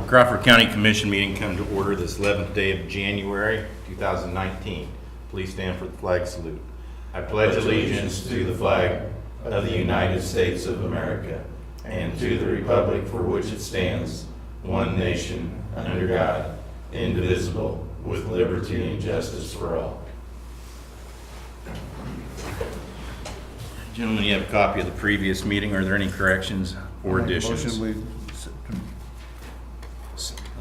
Crawford County Commission meeting come to order this 11th day of January 2019. Please stand for the flag salute. I pledge allegiance to the flag of the United States of America and to the republic for which it stands, one nation, under God, indivisible, with liberty and justice for all. Gentlemen, you have a copy of the previous meeting. Are there any corrections or additions? A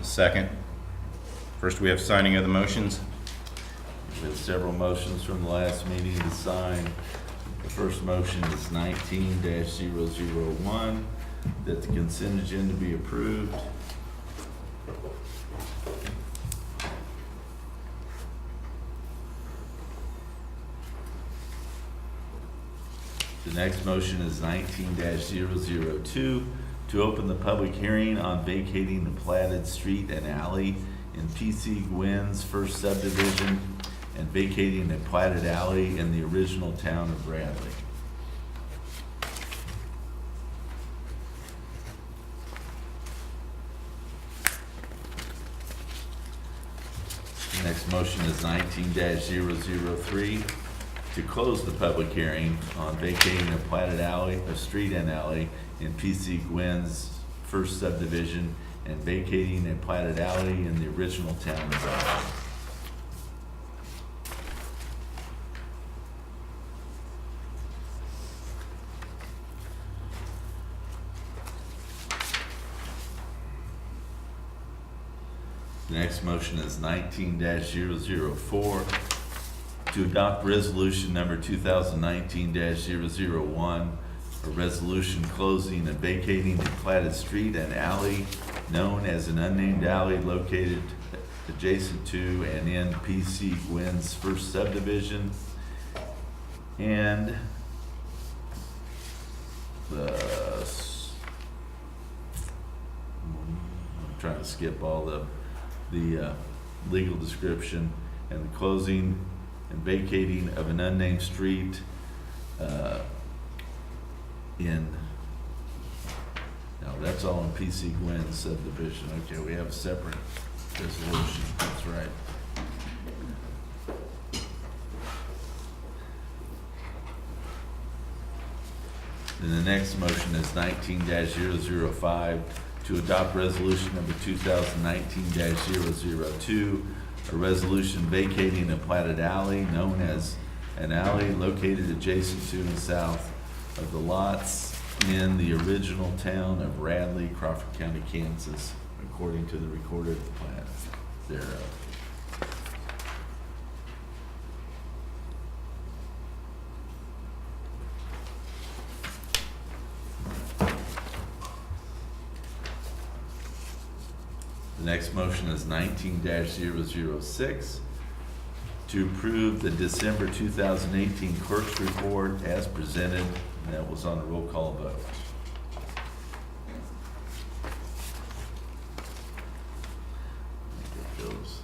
second. First, we have signing of the motions. We have several motions from the last meeting to sign. The first motion is 19-001, that the consent agenda be approved. The next motion is 19-002, to open the public hearing on vacating the platted street and alley in PC Gwynn's first subdivision and vacating the platted alley in the original town of Bradley. The next motion is 19-003, to close the public hearing on vacating a platted alley, a street and alley in PC Gwynn's first subdivision and vacating a platted alley in the original town of Bradley. The next motion is 19-004, to adopt resolution number 2019-001, a resolution closing and vacating the platted street and alley known as an unnamed alley located adjacent to and in PC Gwynn's first subdivision, and I'm trying to skip all the legal description, and the closing and vacating of an unnamed street no, that's all in PC Gwynn's subdivision. Okay, we have a separate resolution, that's right. Then the next motion is 19-005, to adopt resolution number 2019-002, a resolution vacating a platted alley known as an alley located adjacent to and south of the lots in the original town of Radley, Crawford County, Kansas, according to the recorded plat thereof. The next motion is 19-006, to approve the December 2018 clerk's report as presented, and that was on a roll call vote. Get those.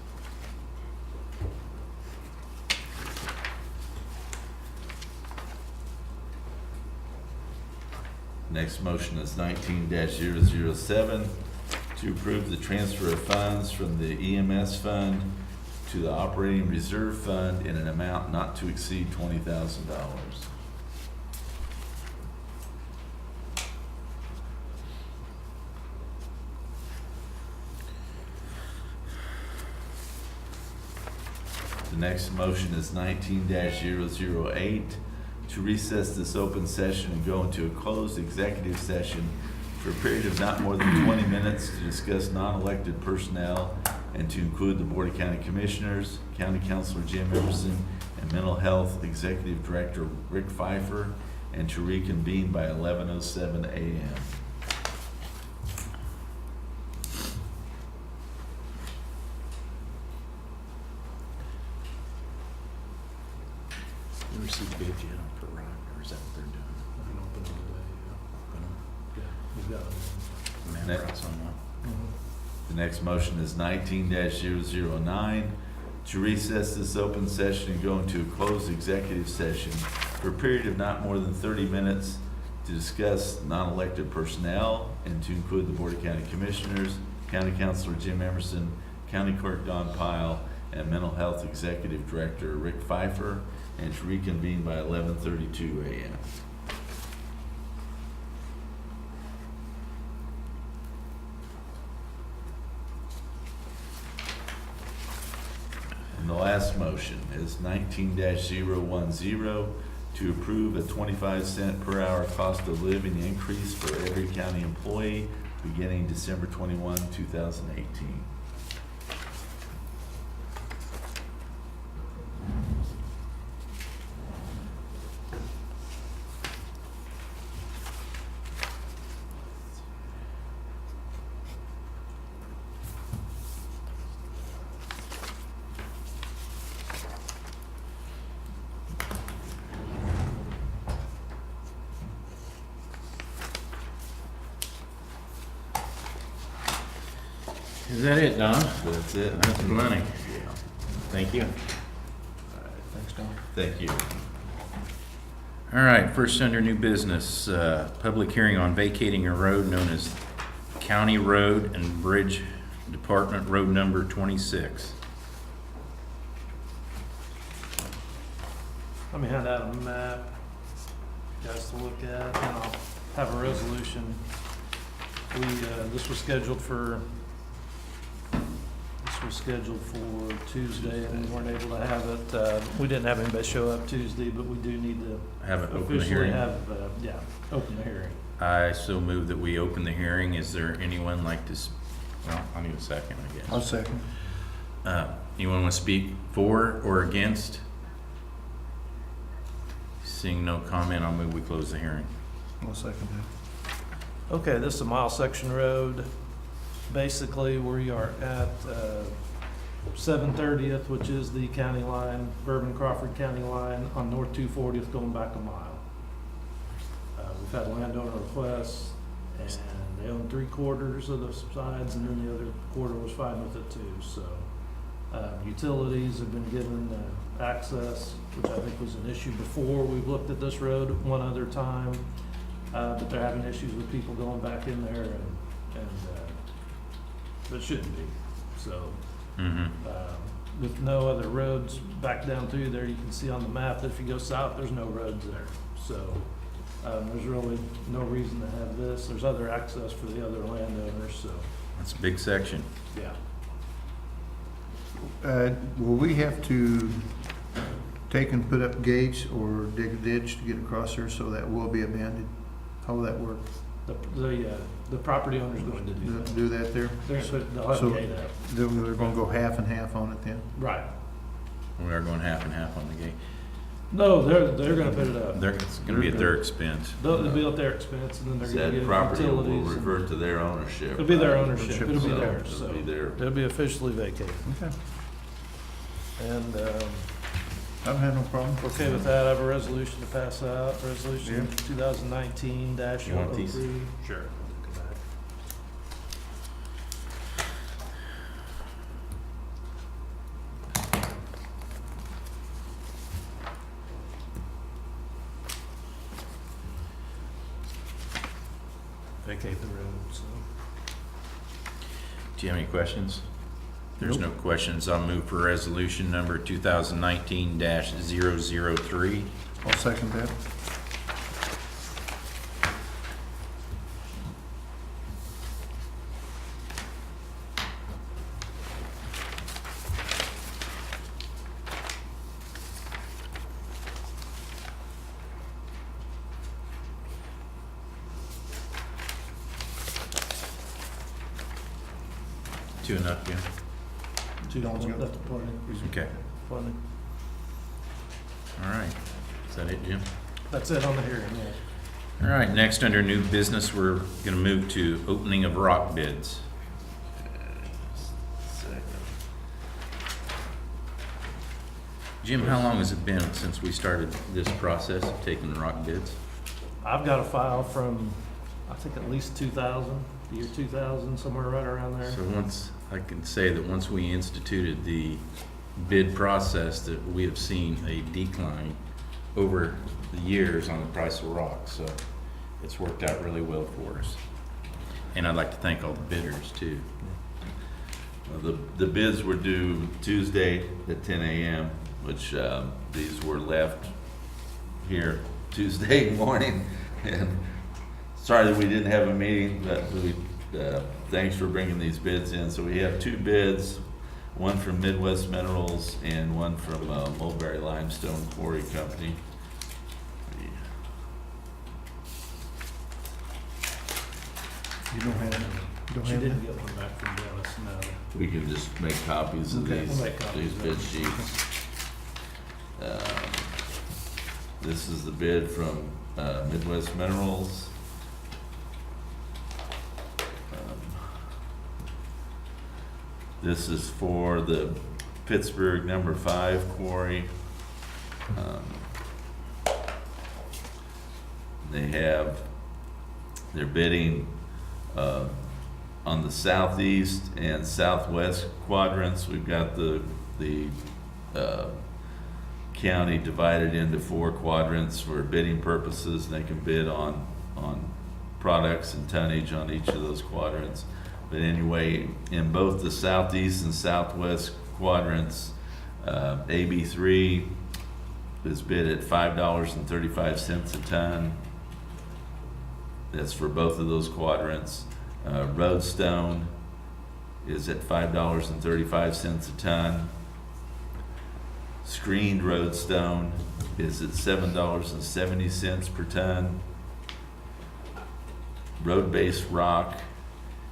Next motion is 19-007, to approve the transfer of funds from the EMS fund to the operating reserve fund in an amount not to exceed $20,000. The next motion is 19-008, to recess this open session and go into a closed executive session for a period of not more than 20 minutes to discuss non-elected personnel and to include the Board of County Commissioners, County Councilor Jim Emerson, and Mental Health Executive Director Rick Pfeiffer, and to reconvene by 11:07 a.m. You received bids yet for rock, or is that what they're doing? I can open them today, yeah. We've got a man press on one. The next motion is 19-009, to recess this open session and go into a closed executive session for a period of not more than 30 minutes to discuss non-elected personnel and to include the Board of County Commissioners, County Councilor Jim Emerson, County Clerk Don Pyle, and Mental Health Executive Director Rick Pfeiffer, and to reconvene by 11:32 a.m. And the last motion is 19-010 to approve a 25-cent per hour cost of living increase for every county employee beginning December 21, 2018. Is that it, Don? That's it. That's the money. Yeah. Thank you. Thanks, Don. Thank you. All right, first under new business, public hearing on vacating a road known as County Road and Bridge Department Road Number 26. Let me hand out a map, you guys to look at, and I'll have a resolution. This was scheduled for Tuesday, and we weren't able to have it. We didn't have anybody show up Tuesday, but we do need to Have it open the officially hearing. open the hearing. I so move that we open the hearing. Is there anyone like to, well, I need a second, I guess. I'll second. Anyone want to speak for or against? Seeing no comment, I'll move we close the hearing. I'll second that. Okay, this is a mile section road. Basically, we are at 730th, which is the county line, Bourbon Crawford County line on North 240th going back a mile. We've had landowner requests, and they own 3/4 of the sides, and then the other quarter was fine with it too. So utilities have been given access, which I think was an issue before. We've looked at this road one other time, but they're having issues with people going back in there, but shouldn't be. So with no other roads back down through there, you can see on the map that if you go south, there's no roads there. So there's really no reason to have this. There's other access for the other landowners, so, That's a big section. yeah. Will we have to take and put up gates or dig a ditch to get across there so that will be abandoned? How will that work? The property owner's going to do that. Do that there? They'll have So- a gate up. They're gonna go half and half on it then? Right. We are going half and half on the gate. No, they're gonna put it up. It's going to be at their expense. They'll be at their expense, and then they're gonna Said get property will utilities. and- revert to their ownership. It'll be their right? ownership. It'll be So, theirs, so. It'll be their. It'll be officially vacated. Okay. And, I don't have no problem. okay with that, I have a resolution to pass out, resolution 2019-003. You want these? Sure. Vacate the road, so. Do you have any questions? If there's no questions, I'll move for resolution number 2019-003. I'll second that. Two enough, Jim? Don's got- That's plenty. Okay. Plenty. All right. Is that it, Jim? That's it on the hearing, yeah. All right, next under new business, we're going to move to opening of rock bids. Second. Jim, how long has it been since we started this process of taking rock bids? I've got a file from, I think at least 2000, the year 2000, somewhere right around there. So once, I can say that once we instituted the bid process, that we have seen a decline over the years on the price of rock. So it's worked out really well for us. And I'd like to thank all the bidders too. The bids were due Tuesday at 10 a.m., which these were left here Tuesday morning. And sorry that we didn't have a meeting, but thanks for bringing these bids in. So we have two bids, one from Midwest Minerals and one from Mulberry Limestone Quarry Company. You don't have, She didn't get one back from Dennis, no. We can just make copies of Okay. these, We'll make copies these of bid them. sheets. This is the bid from Midwest Minerals. This is for the Pittsburgh number 5 quarry. They're bidding on the southeast and southwest quadrants. We've got the county divided into 4 quadrants for bidding purposes, and they can bid on products and tonnage on each of those quadrants. But anyway, in both the southeast and southwest quadrants, AB3 is bid at $5.35 a ton. That's for both of those quadrants. Roadstone is at $5.35 a ton. Screened roadstone is at $7.70 per ton. Road-based rock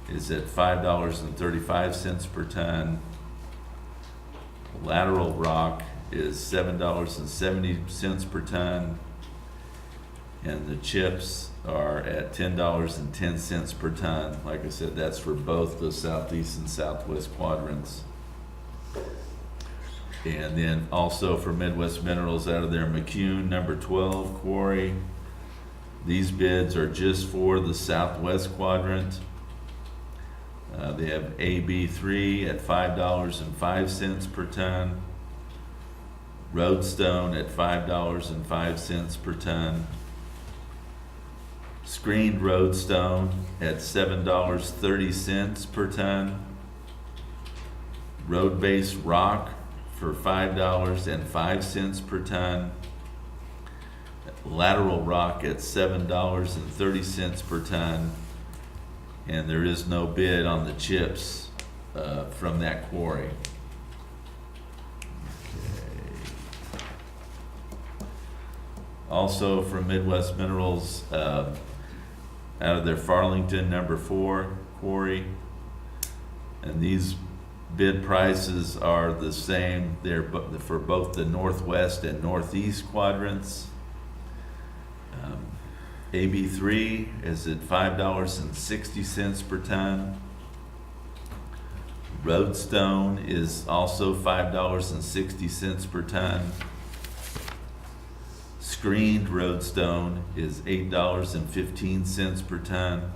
is at $5.35 per ton. Lateral rock is $7.70 per ton. And the chips are at $10.10 per ton. Like I said, that's for both the southeast and southwest quadrants. And then also for Midwest Minerals out of their McCune number 12 quarry. These bids are just for the southwest quadrant. They have AB3 at $5.05 per ton. Roadstone at $5.05 per ton. Screened roadstone at $7.30 per ton. Road-based rock for $5.05 per ton. Lateral rock at $7.30 per ton. And there is no bid on the chips from that quarry. Okay. Also from Midwest Minerals, out of their Farlington number 4 quarry, and these bid prices are the same. They're for both the northwest and northeast quadrants. AB3 is at $5.60 per ton. Roadstone is also $5.60 per ton. Screened roadstone is $8.15 per ton.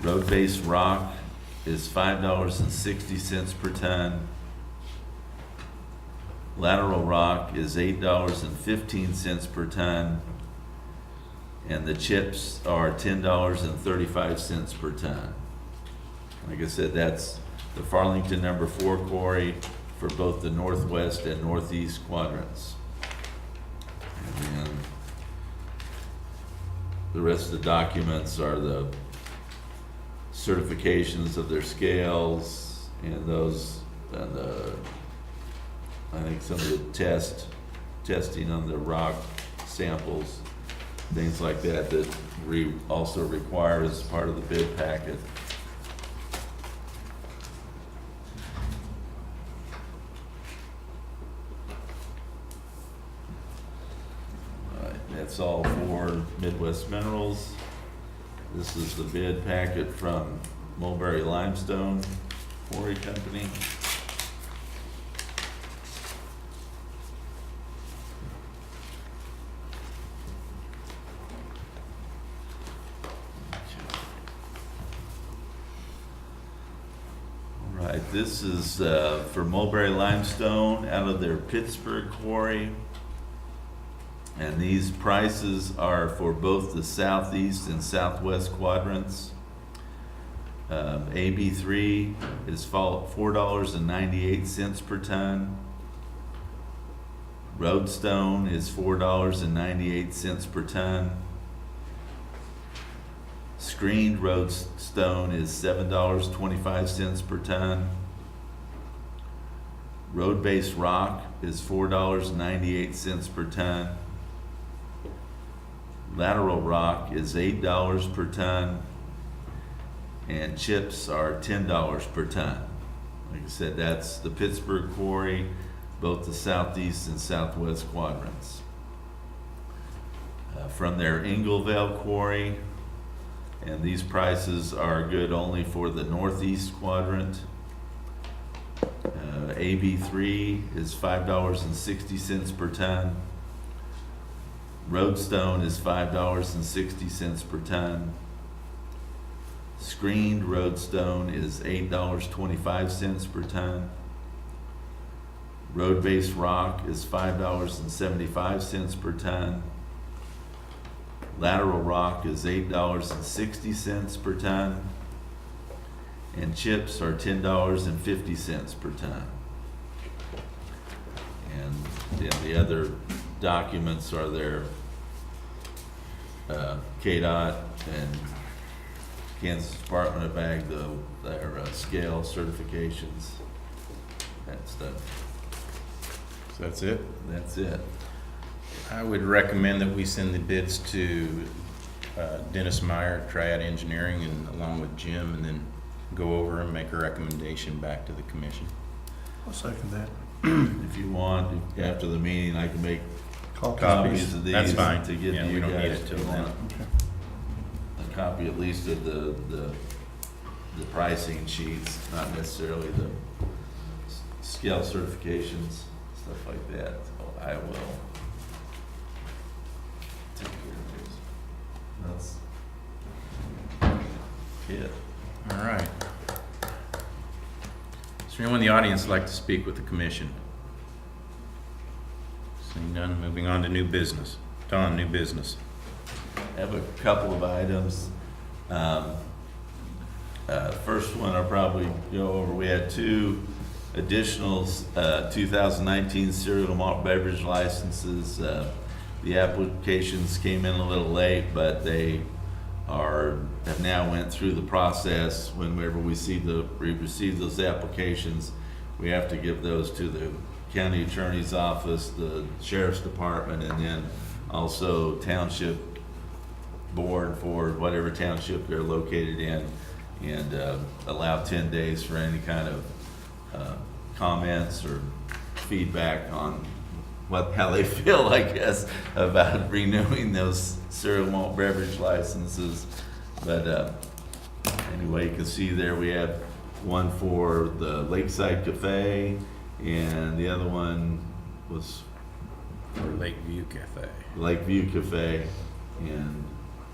Road-based rock is $5.60 per ton. Lateral rock is $8.15 per ton. And the chips are $10.35 per ton. Like I said, that's the Farlington number 4 quarry for both the northwest and northeast quadrants. And then the rest of the documents are the certifications of their scales and those, and I think some of the testing on the rock samples, things like that, that we also require as part of the bid packet. All right, that's all for Midwest Minerals. This is the bid packet from Mulberry Limestone Quarry Company. This is for Mulberry Limestone out of their Pittsburgh quarry. And these prices are for both the southeast and southwest quadrants. AB3 is $4.98 per ton. Roadstone is $4.98 per ton. Screened roadstone is $7.25 per ton. Road-based rock is $4.98 per ton. Lateral rock is $8 per ton. And chips are $10 per ton. Like I said, that's the Pittsburgh quarry, both the southeast and southwest quadrants. From their Ingleville quarry, and these prices are good only for the northeast quadrant. AB3 is $5.60 per ton. Roadstone is $5.60 per ton. Screened roadstone is $8.25 per ton. Road-based rock is $5.75 per ton. Lateral rock is $8.60 per ton. And chips are $10.50 per ton. And then the other documents are their KDOT and Kansas Department of Ag, their scale certifications, that stuff. So that's it? That's it. I would recommend that we send the bids to Dennis Meyer, Triad Engineering, and along with Jim, and then go over and make a recommendation back to the commission. I'll second that. If you want, after the meeting, I can make copies of these. That's fine. To give Yeah, you we don't need guys it if till you then. want. A copy at least of the pricing sheets, not necessarily the scale certifications, stuff like that. So I will take care of these. That's it. All right. Is there anyone in the audience who'd like to speak with the commission? Seeing none, moving on to new business. Don, new business. I have a couple of items. First one I'll probably go over. We had two additional 2019 cereal malt beverage licenses. The applications came in a little late, but they have now went through the process. Whenever we receive those applications, we have to give those to the county attorney's office, the sheriff's department, and then also township board for whatever township they're located in, and allow 10 days for any kind of comments or feedback on how they feel, I guess, about renewing those cereal malt beverage licenses. But anyway, you can see there we have one for the Lakeside Cafe, and the other one was For Lakeview Cafe. Lakeview Cafe, and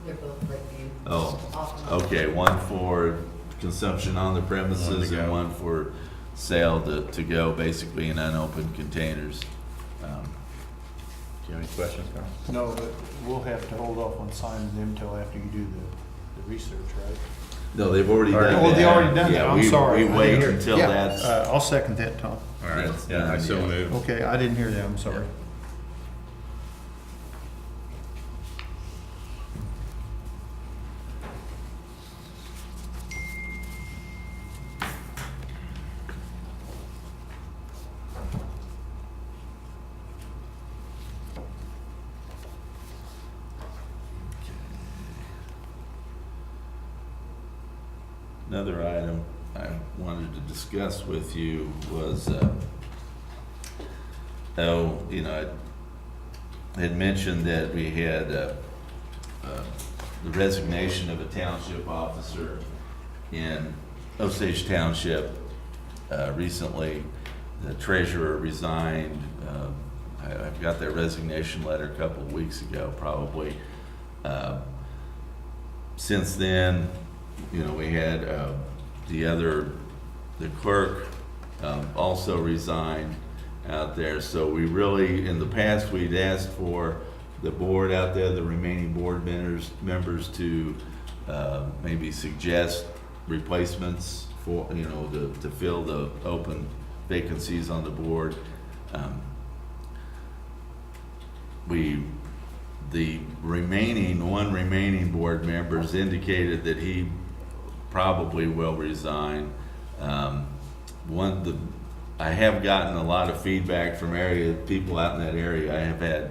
They're both Lakeview. oh, Off and on. okay, one for consumption on the On premises the and go. one for sale to go, basically in unopened containers. Do you have any questions, Carl? No, but we'll have to hold off on signing them till after you do the research, right? No, they've already done that. Oh, they already done that, Yeah, I'm sorry. we I wait didn't hear- until Yeah, that's, I'll second that, Tom. All right, That's yeah, I done, so yeah. moved. Okay, I didn't hear that, I'm sorry. another item I wanted to discuss with you was, I had mentioned that we had the resignation of a township officer in Osage Township recently. The treasurer resigned. I've got that resignation letter a couple of weeks ago, probably. Since then, we had the clerk also resigned out there. So we really, in the past, we'd asked for the board out there, the remaining board members to maybe suggest replacements for, you know, to fill the open vacancies on the board. The one remaining board members indicated that he probably will resign. I have gotten a lot of feedback from people out in that area. I have had,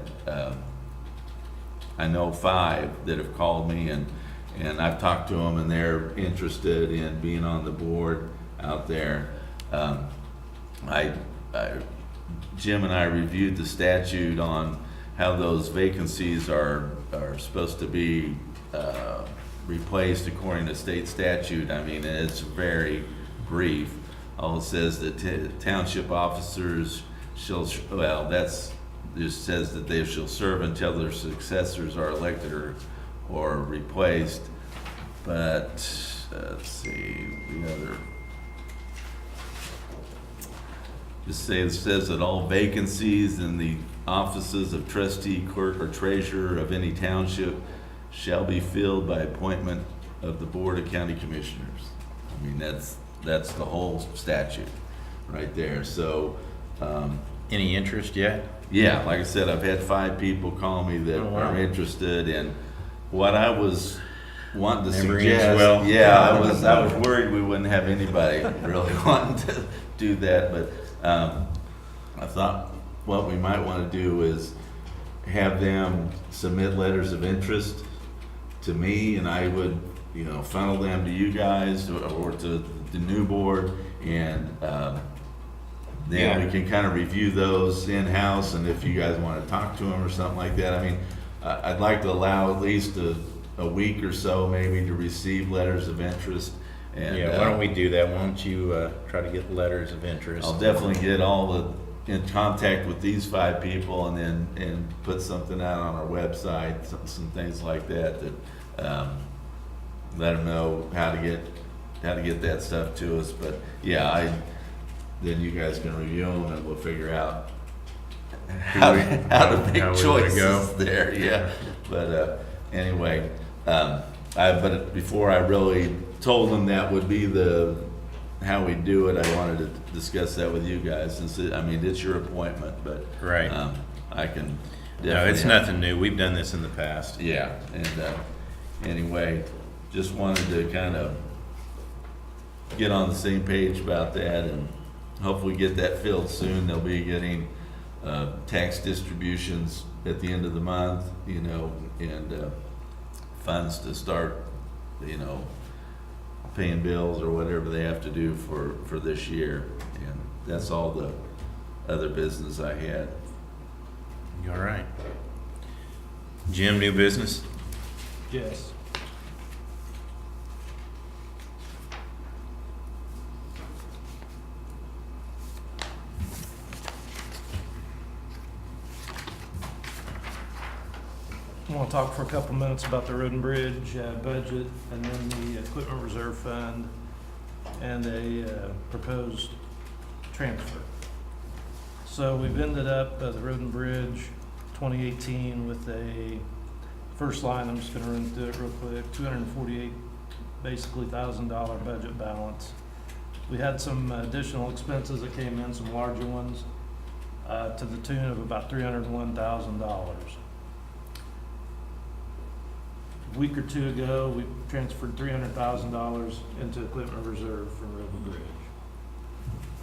I know 5 that have called me, and I've talked to them, and they're interested in being on the board out there. Jim and I reviewed the statute on how those vacancies are supposed to be replaced according to state statute. I mean, it's very brief. All it says that township officers shall, well, that's just says that they shall serve until their successors are elected or replaced. But let's see, the other. Just say it says that all vacancies in the offices of trustee, clerk, or treasurer of any township shall be filled by appointment of the Board of County Commissioners. I mean, that's the whole statute right there. So, Any interest yet? yeah, like I said, I've had 5 people call me that Oh, wow. are interested in what I was wanting to Never ends suggest. well. Yeah, I was worried we wouldn't have anybody really wanting to do that, but I thought what we might want to do is have them submit letters of interest to me, and I would, you know, funnel them to you guys or to the new board, and then Yeah. we can kind of review those in-house, and if you guys want to talk to them or something like that. I mean, I'd like to allow at least a week or so maybe to receive letters of interest. And Yeah, why don't we do that? Why don't you try to get letters of interest? I'll definitely get in contact with these 5 people, and put something out on our website, some things like that let them know how to get that stuff to us. But yeah, then you guys can review them, and we'll figure out how to make how we wanna choices go. there. Yeah, but anyway, but before I really told them that would be how we do it, I wanted to discuss that with you guys, since it's your appointment, but Right. I can. No, it's definitely- nothing new. We've done this in the past. Yeah, and anyway, just wanted to kind of get on the same page about that, and hopefully get that filled soon. They'll be getting tax distributions at the end of the month, you know, and funds to start, you know, paying bills or whatever they have to do for this year. And that's all the other business I had. You all right? Jim, new business? Yes. I want to talk for a couple minutes about the road and bridge budget, and then the equipment reserve fund, and a proposed transfer. So we've ended up, the road and bridge 2018 with a first line, I'm just gonna run through it real quick, 248 basically $1,000 budget balance. We had some additional expenses that came in, some larger ones, to the tune of about $301,000. A week or 2 ago, we transferred $300,000 into equipment reserve from road and bridge.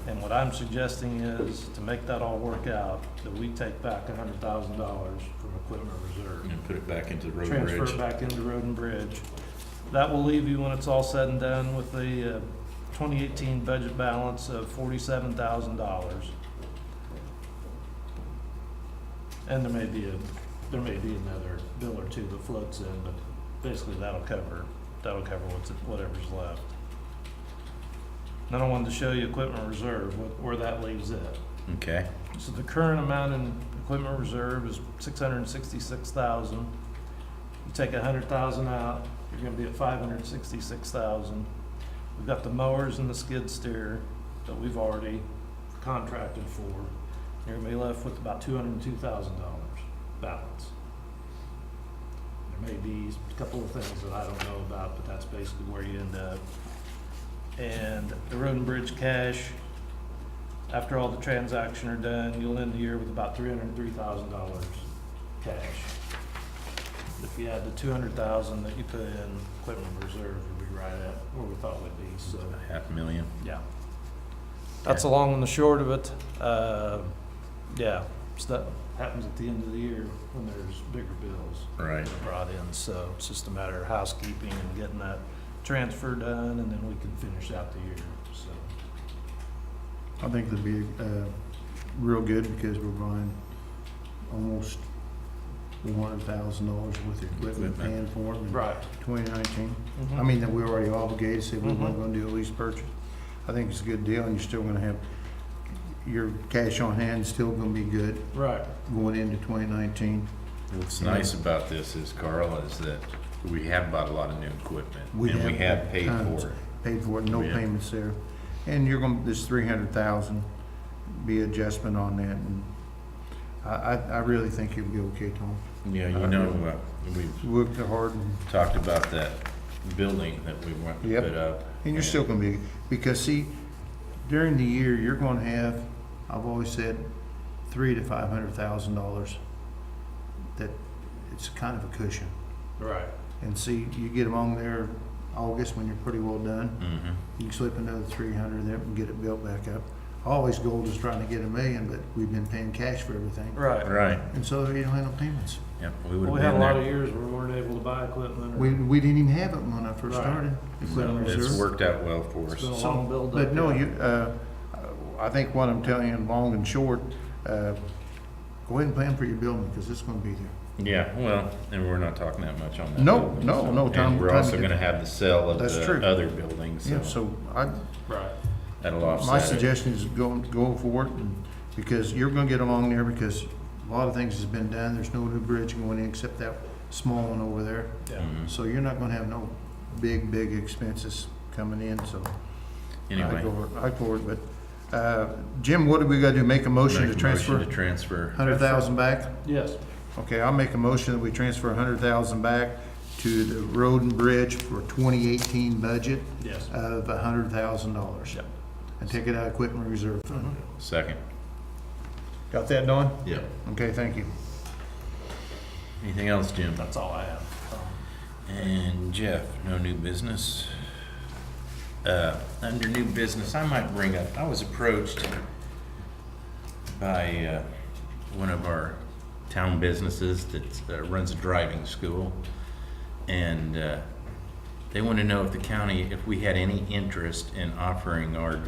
And what I'm suggesting is, to make that all work out, that we take back $100,000 from equipment reserve. And put it back into road and Transfer bridge. it back into road and bridge. That will leave you, when it's all said and done, with the 2018 budget balance of $47,000. And there may be another bill or 2 that floats in, but basically that'll cover whatever's left. Then I wanted to show you equipment reserve, where that leaves it. Okay. So the current amount in equipment reserve is $666,000. You take $100,000 out, you're gonna be at $566,000. We've got the mowers and the skid steer that we've already contracted for. You're gonna be left with about $202,000 balance. may be a couple of things that I don't know about, but that's basically where you end up. And the road and bridge cash, after all the transactions are done, you'll end the year with about $303,000 cash. If you add the 200,000 that you put in equipment reserve, you'll be right at where we thought we'd be, so. $500,000. Yeah. That's the long and the short of it. Yeah, stuff happens at the end of the year when there's bigger bills Right. brought in, so it's just a matter of housekeeping and getting that transfer done, and then we can finish out the year, so. I think it'll be, real good because we're buying almost $400,000 worth of equipment, paying for it in Right. 2019. Mhm. I mean, that we already obligated, said we weren't Mhm. gonna do a lease purchase. I think it's a good deal, and you're still gonna have, your cash on hand is still gonna be good Right. going into 2019. What's nice about this is, Carl, is that we have bought a lot of new equipment, and we have paid tons. for it. Paid for it, no We have. payments there. And you're gonna, this 300,000 be adjustment on that, and I really think you'll be okay, Tom. Yeah, you know, we've Worked hard, and talked about that building that we want to Yep. put up. you're still gonna be, because see, during the year, you're gonna have, I've always said, $300,000 to $500,000. That, it's kind of a cushion. Right. And see, you get along there, August, when you're pretty well done, Mhm. you can slip another 300 there and get it built back up. Always goal is trying to get $1 million, but we've been paying cash for everything. Right. Right, And so you don't have no payments. yep, we would We have had a been lot of there. years where we weren't able to buy equipment. Or We didn't even have it when I first Right. started. Equipment It's reserve. worked out well for It's us. been a So, long build-up. But no, yeah. I think what I'm telling you, long and short, go ahead and plan for your building, because it's gonna be there. Yeah, well, and we're not talking that much on that. No, building, no, so- no, Tom, And we're Tom, also you- gonna have the sale of That's true. the other buildings, Yeah, so so Right. that'll offset my it. suggestion is go for it, and, because you're gonna get along there, because a lot of things has been done. There's no new bridge going in except that small one over there. Yeah. Mhm. So you're not gonna have no big expenses coming in, so. Anyway. I for it, but, Jim, what do we gotta do? Make a motion Make to a transfer motion to transfer. 100,000 back? Yes. Okay, I'll make a motion that we transfer 100,000 back to the road and bridge for 2018 budget Yes. of $100,000. Yep. And take it out of equipment reserve fund. Second. Got that, Don? Yep. Okay, thank you. Anything else, Jim? That's all I have. And Jeff, no new business. Under new business, I might bring up, I was approached by one of our town businesses that runs a driving school. And they want to know if the county, if we had any interest in offering our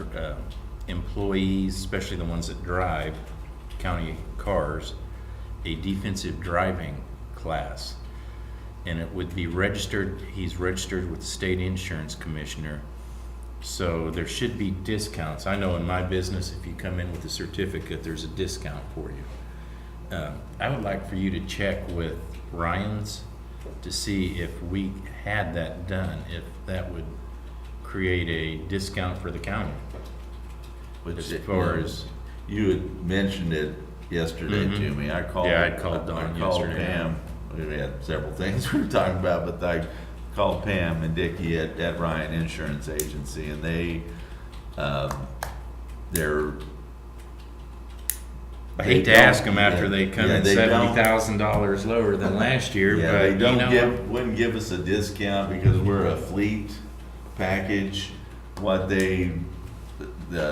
employees, especially the ones that drive county cars, a defensive driving class. And it would be registered, he's registered with the state insurance commissioner. So there should be discounts. I know in my business, if you come in with a certificate, there's a discount for you. I would like for you to check with Ryan's to see if we had that done, if that would create a discount for the county. Which, As far as, you had mentioned it yesterday Mhm. to me. I called. Yeah, I called Dawn I called yesterday. Pam. We had several things we were talking about, but I called Pam and Dickie at Ryan Insurance Agency, and they're. I hate to don't- ask them after yeah, they come yeah, in they don't- $70,000 lower than last year, Yeah, but they you don't know. wouldn't give us a discount because we're a fleet package. What the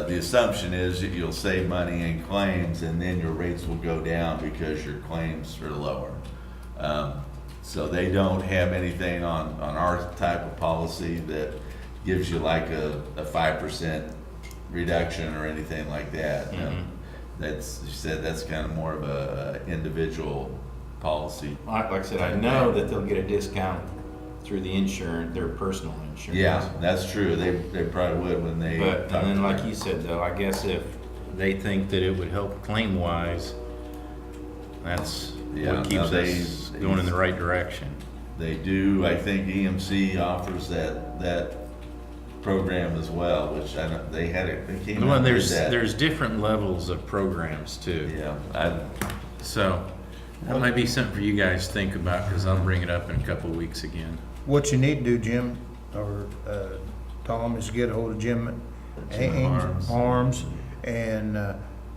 assumption is that you'll save money in claims and then your rates will go down because your claims are lower. So they don't have anything on our type of policy that gives you like a 5% reduction or anything like that. Mhm. She said that's kind of more of a individual policy. Like I said, I know that they'll get a discount through the insurance, their personal insurance. Yeah, that's true. They probably would when they. But, talk and then to like their- you said though, I guess if they think that it would help claim wise, that's Yeah, what keeps no, us going in the right direction. They do, I think EMC offers that program as well, which I don't, they had it, they came out Well, and did there's, that. there's different levels of programs too. Yeah, So, That might be something for you guys to think about, because I'll bring it up in a couple of weeks again. What you need to do, Jim, or Tom, is get a hold of Jim Arms, and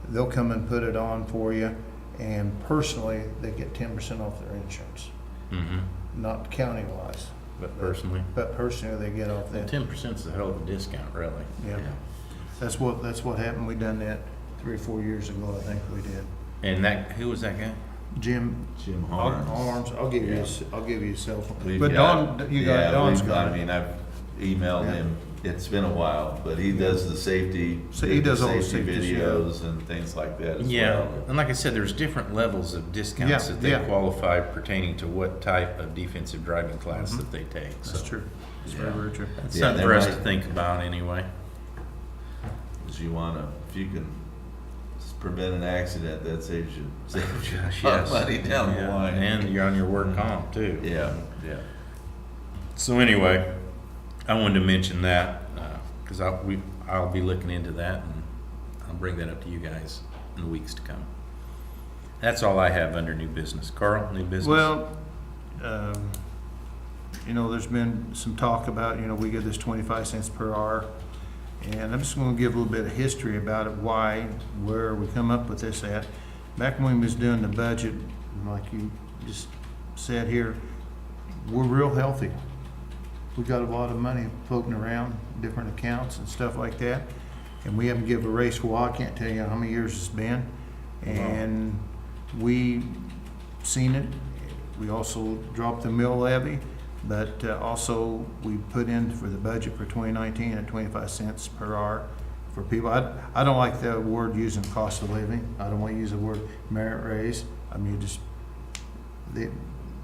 they'll come and put it on for you. And personally, they get 10% off their insurance, Mm-hmm. not county-wise. But personally, But personally, they get off that. 10% is a hell of a discount, really. Yeah. That's what happened. We done that 3 or 4 years ago, I think we did. And that, who was that guy? Jim Harms. Arms, I'll give you, Yeah. I'll give you a cell phone. We've But got- Don, you yeah, got, Don's we've- got I it. mean, I've emailed Yeah. him, it's been a while, but he does the safety. So he does all the safety stuff. videos and things like that as Yeah, well. and like I said, there's different levels of discounts Yeah, that they yeah. qualify pertaining to what type of defensive driving class that they take. That's So true. That's Yeah. very, very true. That's Yeah, something there for us to might- think about anyway. If you wanna, if you can just prevent an accident, that saves you Gosh, a lot yes. of money down the Yeah, line. and you're on your work comp too. Yeah, yeah. So anyway, I wanted to mention that, because I'll be looking into that, and I'll bring that up to you guys in the weeks to come. That's all I have under new business. Carl, new business? Well, there's been some talk about, we get this 25 cents per hour. And I'm just gonna give a little bit of history about it, why, where we come up with this at. Back when we was doing the budget, like you just said here, we're real healthy. We got a lot of money floating around, different accounts and stuff like that. And we haven't given a raise for a while, I can't tell you how many years it's been. And we seen it. We also dropped the mill levy, but also we put in for the budget for 2019 at 25 cents per hour for people. I don't like the word using cost of living. I don't want to use the word merit raise. I mean,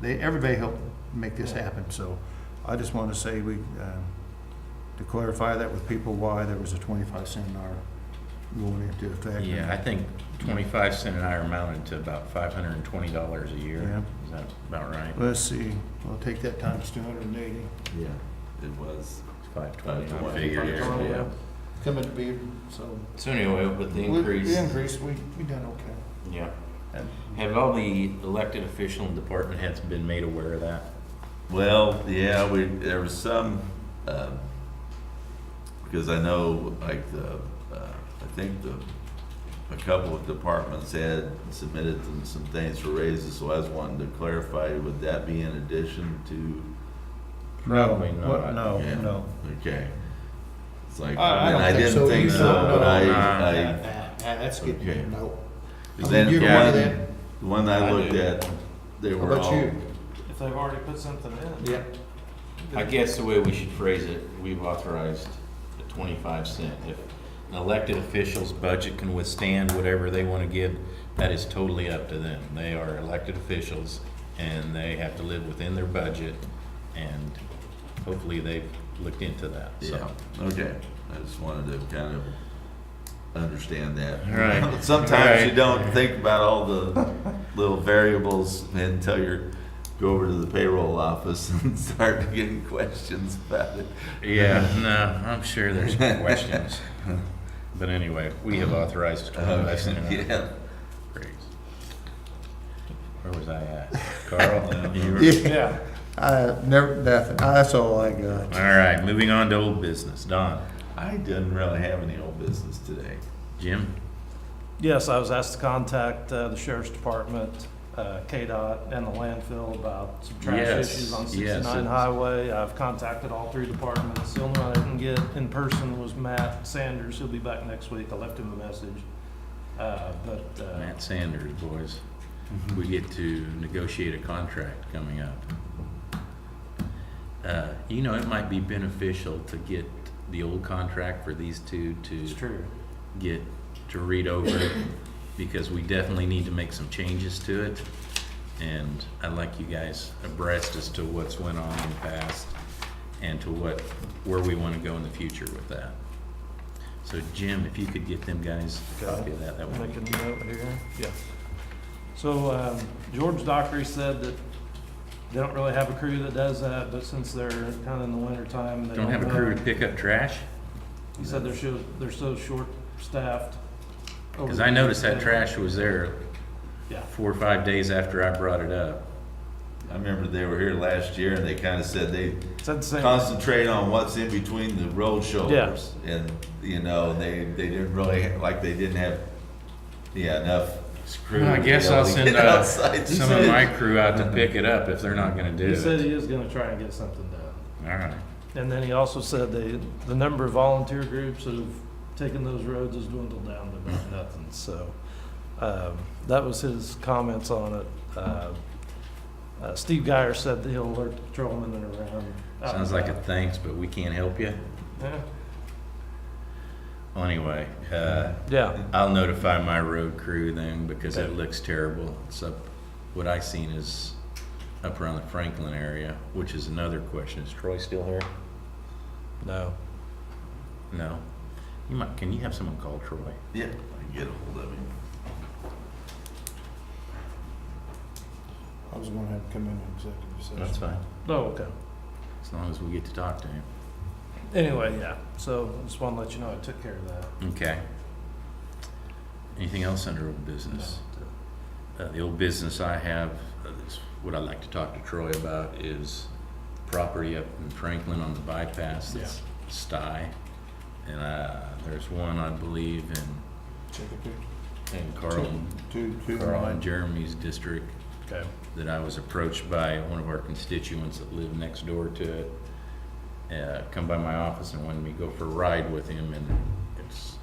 everybody helped make this happen. So I just want to say to clarify that with people, why there was a 25 cent an hour going into effect. Yeah, I think 25 cent an hour amounted to about $520 a year. Yeah. Is that about right? Let's see, we'll take that times 280. Yeah, it was. 520, I 520, figured. yeah. Yeah. Coming to be, so. So anyway, with the The increase, increase, we done okay. yeah. And Have all the elected official and department heads been made aware of that? Well, yeah, there was some, because I know, like, I think a couple of departments had submitted some things for raises, so I was wanting to clarify, would that be in addition to? Probably No, not. No, Yeah. no. Okay. It's like, I don't I think didn't so. think You so, don't know. but Nah. That's Okay. getting, no. then You the agree with one, that? the one I I looked do. at, they How were about all. you? If they've already put something in. Yeah. I guess the way we should phrase it, we've authorized a 25 cent. If an elected official's budget can withstand whatever they want to give, that is totally up to them. They are elected officials, and they have to live within their budget, and hopefully they've looked into that, so. Yeah, okay. I just wanted to kind of understand that. Right. Sometimes you Right. don't think about all the little variables until you go over to the payroll office and start getting questions about it. Yeah, no, I'm sure there's questions. But anyway, we have authorized 25 cent an hour. Yeah. Great. Where was I at? Carl? You were- Yeah. Nothing. That's all I got. All right, moving on to old business. Don? I didn't really have any old business today. Jim? Yes, I was asked to contact the sheriff's department, KDOT, and the landfill about some trash Yes, issues on yes, 69 it's- Highway. I've contacted all 3 departments. The only one I didn't get in person was Matt Sanders. He'll be back next week. I left him a message. Matt Sanders, boys. We get to negotiate a contract coming up. It might be beneficial to get the old contract for these two It's to true. get to read over, because we definitely need to make some changes to it. And I'd like you guys abreast as to what's went on in the past and to where we want to go in the future with that. So Jim, if you could get them guys a copy of that, that would Make be. a note here. Yeah. So George Dockery said that they don't really have a crew that does that, but since they're kind of in the winter time, they Don't have a crew to pick up trash? He said they're so short-staffed. Because I noticed that trash was there Yeah. 4 or 5 days after I brought it up. I remember they were here last year and they kinda said they Said the same. concentrate on what's in between the road shoulders. And, you know, they didn't really, like, they didn't have, enough screws. Well, I guess to be able I'll to send get outside. some of my crew out to pick it up if they're not gonna do He said it. he is gonna try and get something done. All right. And then he also said the number of volunteer groups that have taken those roads has dwindled down to about nothing, so, that was his comments on it. Steve Geyer said that he'll alert the patrolmen that are around. out Sounds and like a about. thanks, but we can't help you. Yeah. Well, anyway, Yeah, I'll notify my road crew then because it looks terrible. It's up, what I seen is up around the Franklin area, which is another question. Is Troy still here? no. No. Can you have someone call Troy? Yeah, I can get a hold of him. I was gonna have to come in executive session. That's fine, Oh, okay. as long as we get to talk to him. Anyway, yeah, so I just wanted to let you know I took care of that. Okay. Anything else under old business? The old business I have, that's what I'd like to talk to Troy about, is property up in Franklin on the bypass, that's Sty. And there's one, I believe, in Carl and Jeremy's district Okay. that I was approached by one of our constituents that live next door to it. Come by my office and wanted me to go for a ride with him, and it's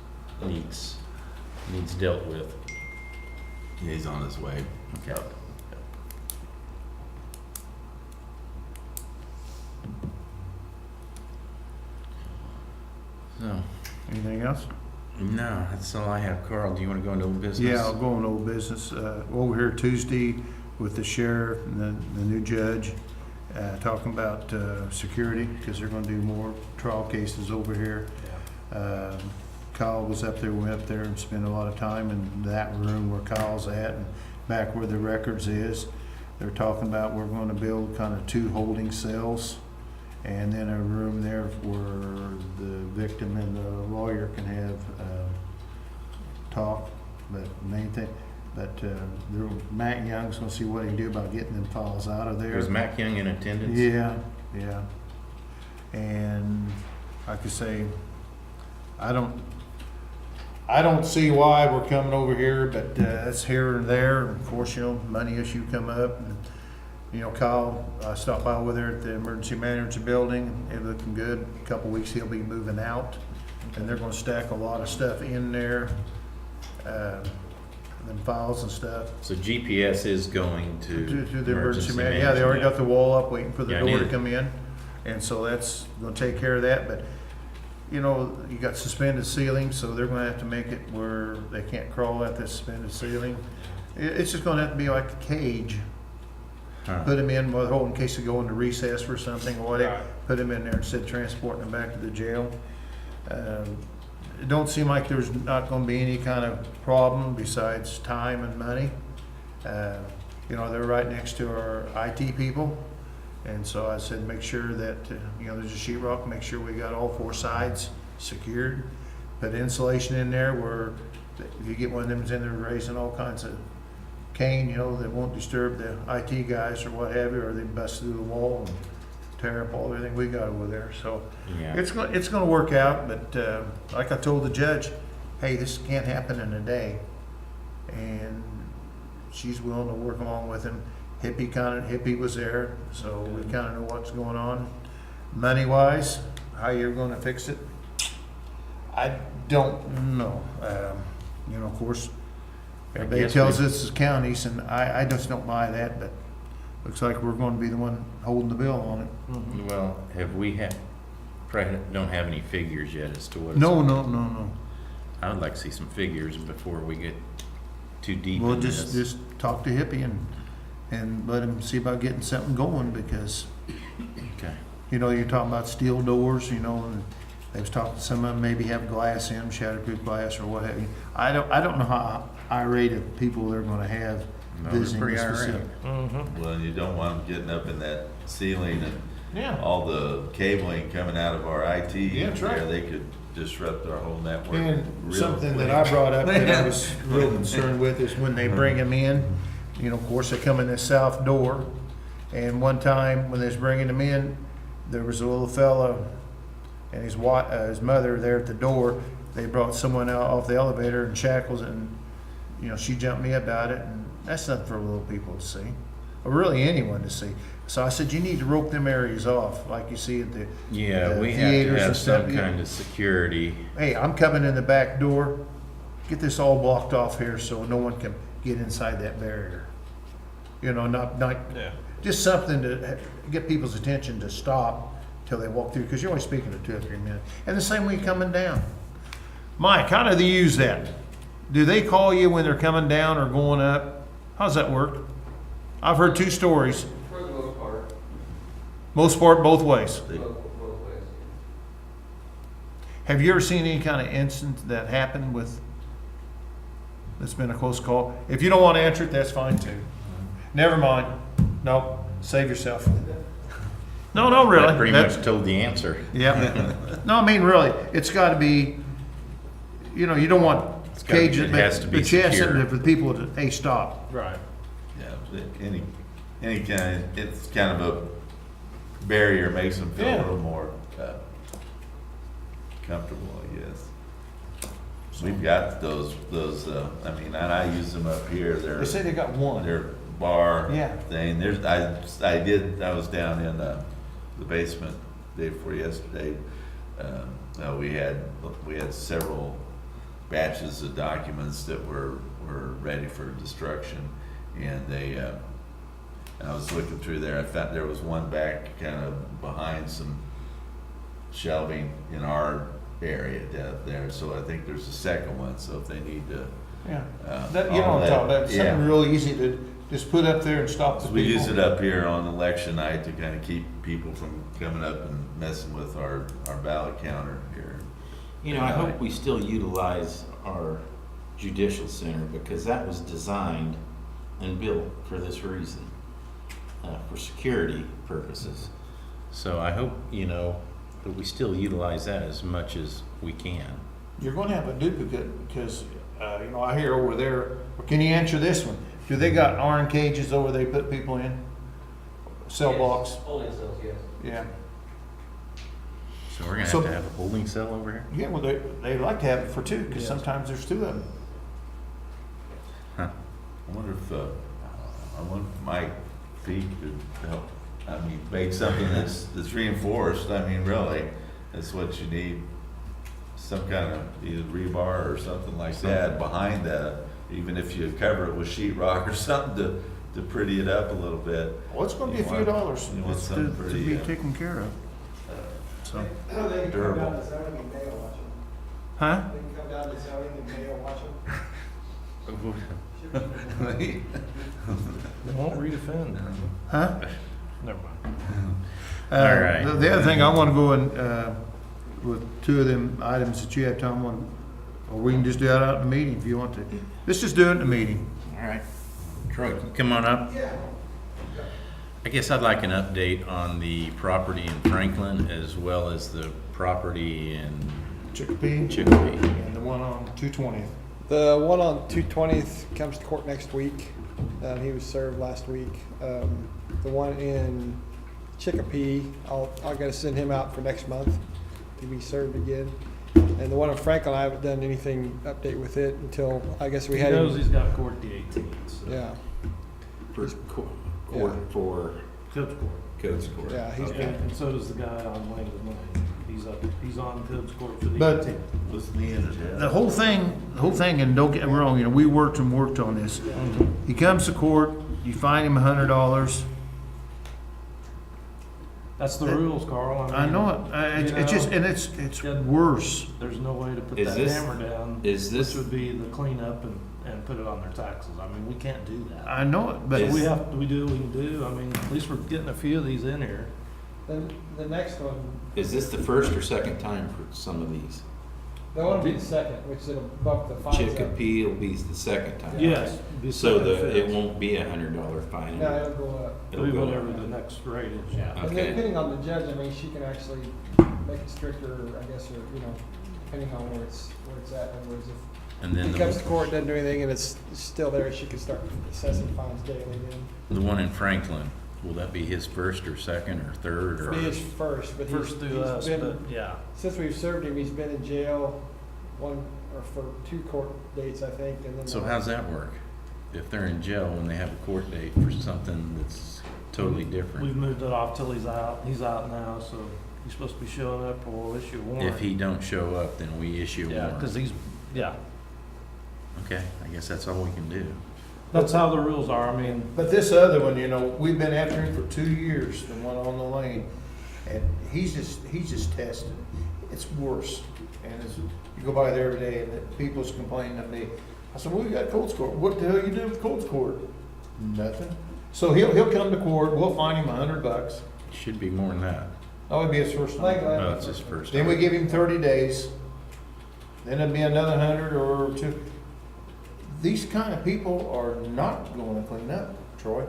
needs dealt with. Yeah, he's on his way. Okay. So, Anything else? no, that's all I have. Carl, do you want to go into old business? Yeah, I'll go on old business. Over here Tuesday with the sheriff and the new judge, talking about security, because they're gonna do more trial cases over here. Kyle was up there, went up there and spent a lot of time in that room where Kyle's at and back where the records is. They're talking about we're gonna build kind of 2 holding cells and then a room there where the victim and the lawyer can have talk. But main thing, Matt Young's gonna see what he can do about getting them files out of there. Was Mac Young in attendance? Yeah, yeah. And like I say, I don't see why we're coming over here, but it's here and there. Of course, you know, money issue come up. And, you know, Kyle, I stopped by with her at the emergency manager building. It looking good. A couple weeks he'll be moving out, and they're gonna stack a lot of stuff in there, them files and stuff. So GPS is going to To the emergency man, yeah, they already got the wall up waiting for the Yeah, I door knew to that. come in. And so that's gonna take care of that, but, you know, you got suspended ceiling, so they're gonna have to make it where they can't crawl at the suspended ceiling. It's just gonna have to be like a cage. Huh. Put them in, well, in case they go into recess for something or whatever, Right. put them in there instead of transporting them back to the jail. It don't seem like there's not gonna be any kind of problem besides time and money. You know, they're right next to our IT people. And so I said, make sure that, you know, there's a sheetrock, make sure we got all 4 sides secured. Put insulation in there where if you get one of them that's in there raising all kinds of cane, you know, that won't disturb the IT guys or what have you, or they bust through the wall and tear up all everything we got over there. So Yeah. it's gonna work out, but like I told the judge, hey, this can't happen in a day. And she's willing to work along with him. Hippie was there, so we kinda know what's going on. Money-wise, how you're gonna fix it, I don't know. You know, of course, everybody guess tells we- us it's counties, and I just don't buy that, but looks like we're gonna be the one holding the bill on it. Mhm. Well, probably don't have any figures yet as to what it's. No, no, no, no. I would like to see some figures before we get too deep Well, in this. just talk to Hippie and let him see about getting something going, because, Okay. you know, you're talking about steel doors, you know, and they was talking, some of them maybe have glass in them, shatterproof glass or what have you. I don't know how irate of people they're gonna have No, they're visiting pretty this irate. facility. Mhm. Well, you don't want them getting up in that ceiling and Yeah. all the cabling coming out of our IT. Yeah, that's right. there, they could disrupt our whole network. And real something that quick. I brought up that I was real concerned with is when they bring them in, you know, of course, they come in this south door. And one time when they was bringing them in, there was a little fella and his mother there at the door. They brought someone out off the elevator in shackles and, you know, she jumped me about it. And that's nothing for little people to see, or really anyone to see. So I said, you need to rope them areas off like you see at the Yeah, we have to theaters have and stuff. some kind of security. Hey, I'm coming in the back door, get this all blocked off here so no one can get inside that barrier. You know, not, Yeah. just something to get people's attention to stop till they walk through, because you're only speaking to 2 or 3 minutes. And the same way coming down. Mike, how do they use that? Do they call you when they're coming down or going up? How's that work? I've heard 2 stories. For the most part, Most part, both ways. They- both ways. Have you ever seen any kind of incident that happened with, that's been a close call? If you don't want to answer it, that's fine too. Never mind. No, save yourself. No, really. That pretty That's- much told the answer. Yeah. No, I mean, really, it's got to be, you know, you don't want gotta be- cages, it has to be but you have secure. something for people to, hey, stop. Right. Yeah, but any kind, it's kind of a barrier, makes them feel a Yeah. little more comfortable, I guess. We've got those, I mean, and I use them up here, They say they got one. their bar Yeah. thing. I was down in the basement day before yesterday. We had several batches of documents that were ready for destruction, and I was looking through there. I found there was one back kind of behind some shelving in our area down there. So I think there's a second one. So if they need to. Yeah. Uh, That, you know all what I'm talking about, that, something yeah. real easy to just put up there and stop the So we people. use it up here on election night to kind of keep people from coming up and messing with our ballot counter here. You know, I hope we still utilize our judicial center because that was designed and built for this reason, for security purposes. So I hope, you know, that we still utilize that as much as we can. You're going to have a duplicate because, you know, I hear over there, can you answer this one? Do they got iron cages over they put people in? Cell Yes, blocks? Holding cells, yes. Yeah. So we're gonna So- have to have a holding cell over here? Yeah, well, they like to have it for 2 because Yes. sometimes there's 2 of them. Huh. I wonder if Mike Peak could help, I mean, make something that's reinforced. I mean, really, that's what you need. Some kind of either rebar or something like that behind that, even if you cover it with sheetrock or something to pretty it up a little bit. Well, it's going to be a You few want- dollars you want to something to pretty, be uh, taken care of. So, They can come Durable. down to zoning and mail watch them. huh? They can come down to zoning and mail watch them. They won't reoffend. Huh? Never mind. All right. The other thing, I want to go in, with 2 of them items that you have, Tom, or we can just do that out in the meeting if you want to. Let's just do it in the meeting. All right. Troy, can you come on up? Yeah. I guess I'd like an update on the property in Franklin as well as the property in Chicopee. Chicopee. And the one on 220th. The one on 220th comes to court next week. He was served last week. The one in Chicopee, I'll gotta send him out for next month to be served again. And the one in Franklin, I haven't done anything update with it until, I guess we He had knows him. he's got court the 18th, so. Yeah, For court for Coach court. Codes Court. yeah, he's And been, and so does the guy on Langwood Lane. He's on Coach court for the But- 18th. What's the end of that? The whole thing, and don't get me wrong, you know, we worked on this. He comes to court, you fine him $100. That's the rules, Carl. I mean, know it. you It's just, know, and it's Yeah. worse. There's no way to put Is that this- hammer down. is this- Which would be the cleanup and put it on their taxes. I mean, we can't do that. I know it, but So we do what we can do. I mean, at least we're getting a few of these in here. then the next one, Is this the first or second time for some of these? That one will be the second, which it'll bump the fines up. Chicopee will be the second time. Yes. be So second it fix. won't be $100 fine. No, it'll go up. It'll be go whatever up. the next rate is, yeah. And Okay. then depending on the judge, I mean, she can actually make it stricter, I guess, or, you know, depending on where it's at. In other words, And if then he comes to the, court, doesn't do anything, and it's still there, she can start assessing fines daily then. the one in Franklin, will that be his first or second or third or? Be his first, but First through us, he's but, been, yeah. since we've served him, he's been in jail for 2 court dates, I think, and then. So how's that work? If they're in jail when they have a court date for something that's totally We've different? moved it off till he's out. He's out now, so he's supposed to be showing up or we'll issue a warrant. If he don't show up, then we issue a Yeah, warrant. cause he's, yeah. Okay, I guess that's all we can do. That's how the rules are. I mean, But this other one, you know, we've been after him for 2 years, the one on the lane, and he's just tested. It's worse. And it's, you go by there every day and the people's complaining to me. I said, well, we got Colts Court. What the hell you do with Colts Court? Nothing. So he'll come to court, we'll fine him $100. Should be more than that. That would be his first Like time. that. No, it's his first. Then we time. give him 30 days. Then it'd be another 100 or 2. These kind of people are not going to clean up, Troy.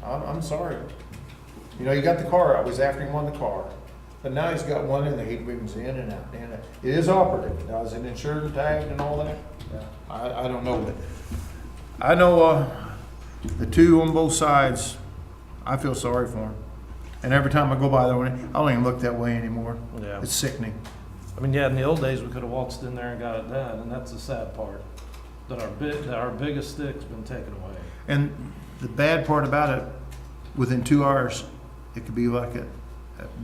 I'm sorry. You know, you got the car out, was after him on the car. But now he's got one in there, he brings in and out, in and out. It is operative. Now, is it insured and tagged and all that? I don't know, but I know, the 2 on both sides, I feel sorry for them. And every time I go by there, I don't even look that way anymore. yeah. It's sickening. I mean, yeah, in the old days, we could have waltzed in there and got it done, and that's the sad part. That our biggest stick's been taken away. And the bad part about it, within 2 hours, it could be like a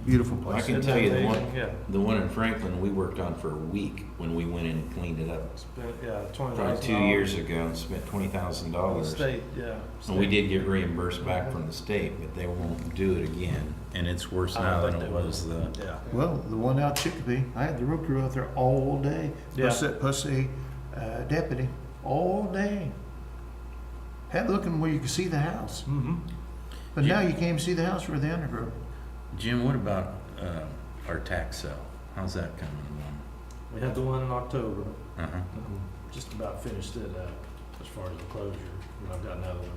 beautiful Well, I place. can Isn't tell that you amazing? Yeah. the one in Franklin, we worked on for a week when we went in and cleaned it up. Spent, yeah, $20,000. Probably 2 years ago and spent $20,000. State, yeah. And we did get reimbursed back from the state, but they won't do it again. And it's worse I now don't than think it they was will. the, Yeah. Well, the one out Chicopee, I had the road crew out there all day. Plus a deputy, all day. Had looking where you could see the house. Mm-hmm. But now you can't even see the house for the undergrowth. Jim, what about our tax sale? How's that coming We had the one in October. along? Just about finished it up as far as the closure. And I've got another one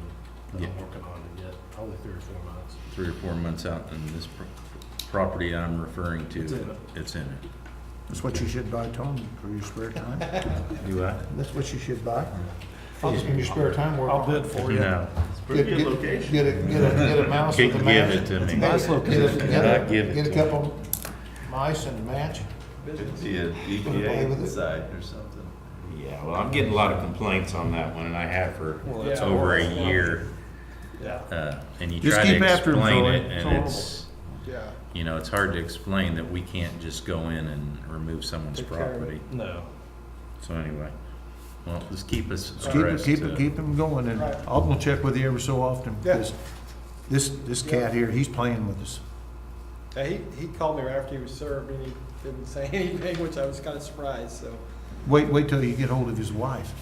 that Yeah. I'm working on to get probably 3 or 4 months. 3 or 4 months out, and this property I'm referring to, It's in it. it's in it. That's what you should buy, Tony, for your spare time. Do I? That's what you should buy. I'll spend your spare time working. I'll bid for you. No. Get a mouse with a Give match. it to me. Nice location. I'd give it Get a to couple mice and match. Could be an Play EPA with it. inside or something. Yeah, well, I'm getting a lot of complaints on that one, and I have for Well, it's over a horrible. year. Yeah. And you Just try to keep after 'em, explain Troy. it, It's and it's, Yeah. you know, it's hard to explain that we can't just go in and remove someone's Take care of it. property. No. So anyway, well, just keep us Just abreast. keep them going, and Right. I'll go check with you every so often, Yeah. because this cat here, he's playing with us. Yeah, he called me right after he was served, and he didn't say anything, which I was kind of surprised, so. Wait till you get hold of his wife.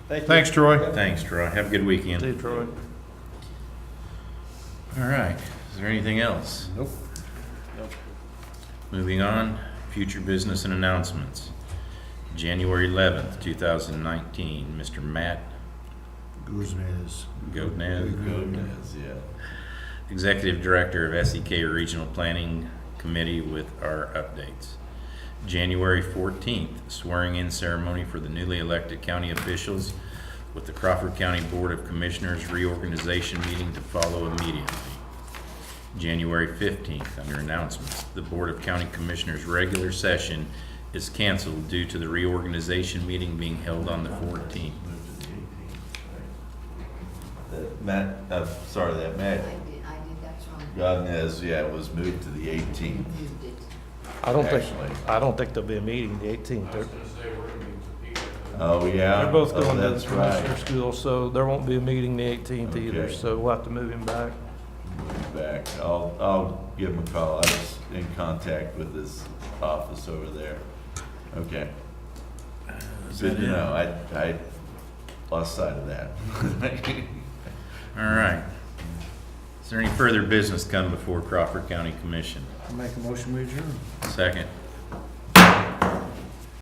Thank you. Thanks, Troy. Thanks, Troy. Have a good weekend. See you, Troy. All right, is there anything else? Nope. Moving on, future business and announcements. January 11th, 2019, Mr. Matt Guzmez. Godnez, Goodness, yeah. Executive Director of SEK Regional Planning Committee with our updates. January 14th, swearing-in ceremony for the newly elected county officials with the Crawford County Board of Commissioners reorganization meeting to follow immediately. January 15th, under announcements, the Board of County Commissioners regular session is canceled due to the reorganization meeting being held on the 14th. That Matt, sorry, that Matt I did, that's wrong. Godnez, yeah, was moved to the 18th. Moved it. I don't think, Actually. I don't think there'll be a meeting the 18th. Oh, yeah. They're both Oh, going to the that's right. commissioner school, so there won't be a meeting the 18th either, Okay. so we'll have to move him back. Back. I'll give him a call. I was in contact with his office over there. Okay. Good to know. I lost sight of that. All right. Is there any further business come before Crawford County Commission? Make a motion, we adjourn. Second.